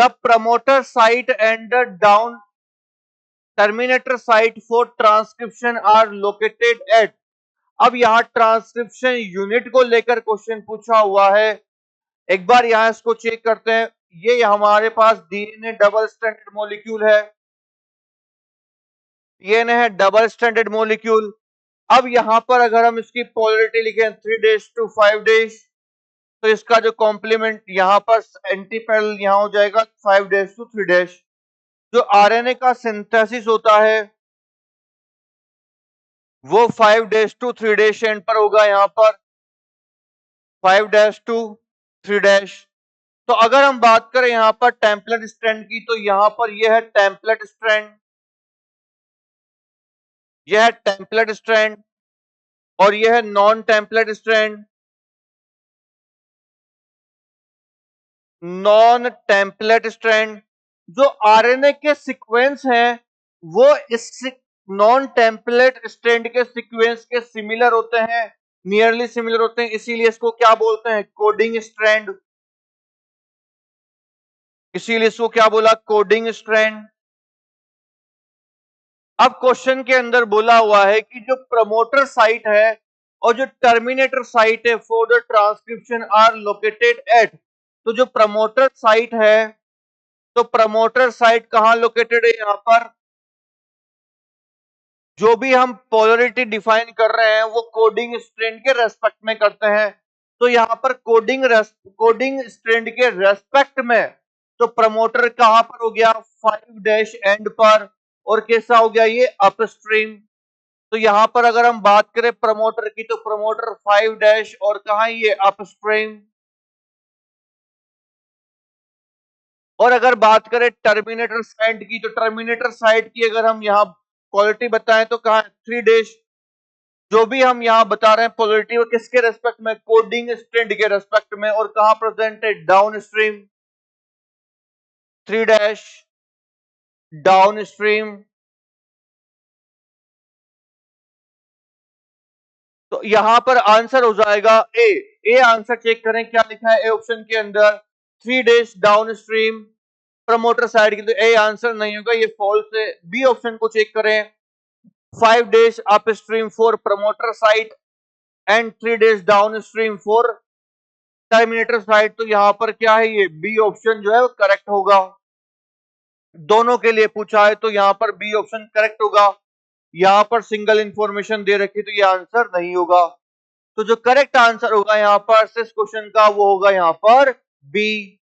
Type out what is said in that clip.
The promoter site and the down terminator site for transcription are located at. अब यहां transcription unit को लेकर question पूछा हुआ है। एक बार यहां इसको चेक करते हैं। ये हमारे पास डीएनए डबल स्ट्रैंडेड मॉलिक्यूल है, ये है डबल स्ट्रैंडेड मॉलिक्यूल। अब यहां पर अगर हम इसकी पोलरिटी लिखें 3' to 5' तो इसका जो कॉम्प्लीमेंट यहां पर एंटी पैरेलल यहां हो जाएगा 5' to 3'। जो आरएनए का सिंथेसिस होता है वो 5' to 3' एंड पर होगा, यहां पर 5' to 3'। तो अगर हम बात करें यहां पर टेम्पलेट स्ट्रैंड की तो यहां पर यह है टेम्पलेट स्ट्रैंड, यह है टेम्पलेट स्ट्रैंड और यह है non template strand. Non template strand जो आरएनए के सीक्वेंस हैं वो इस नॉन टेम्पलेट स्ट्रैंड के सीक्वेंस के सिमिलर होते हैं, नियरली सिमिलर होते हैं, इसीलिए इसको क्या बोलते हैं, कोडिंग स्ट्रैंड। इसीलिए इसको क्या बोला, कोडिंग स्ट्रैंड। अब क्वेश्चन के अंदर बोला हुआ है कि जो प्रमोटर साइट है और जो टर्मिनेटर साइट है for the transcription are located at. तो जो प्रमोटर साइट है, तो प्रमोटर साइट कहां लोकेटेड है, यहां पर जो भी हम पोलरिटी डिफाइन कर रहे हैं वो कोडिंग स्ट्रैंड के रेस्पेक्ट में करते हैं। तो यहां पर कोडिंग स्ट्रैंड के रेस्पेक्ट में तो प्रमोटर कहां पर हो गया, 5' एंड पर, और कैसा हो गया ये अपस्ट्रीम। तो यहां पर अगर हम बात करें प्रमोटर की तो प्रमोटर 5' और कहां ये अपस्ट्रीम। और अगर बात करें टर्मिनेटर साइड की तो टर्मिनेटर साइड की अगर हम यहां क्वालिटी बताएं तो कहां 3'। जो भी हम यहां बता रहे हैं पोलरिटी वो किसके रेस्पेक्ट में, कोडिंग स्ट्रैंड के रेस्पेक्ट में, और कहां प्रेजेंट है, डाउन स्ट्रीम, 3' डाउन स्ट्रीम। तो यहां पर आंसर हो जाएगा ए। ए आंसर चेक करें क्या लिखा है ए ऑप्शन के अंदर, 3' डाउन स्ट्रीम प्रमोटर साइड की, तो ए आंसर नहीं होगा, ये फॉल्स है। बी ऑप्शन को चेक करें, 5' up stream for promoter side and 3' down stream for terminator side. तो यहां पर क्या है, ये बी ऑप्शन जो है वो करेक्ट होगा। दोनों के लिए पूछा है तो यहां पर बी ऑप्शन करेक्ट होगा। यहां पर सिंगल इंफॉर्मेशन दे रखी तो ये आंसर नहीं होगा। तो जो करेक्ट आंसर होगा यहां पर इस क्वेश्चन का वो होगा यहां पर बी।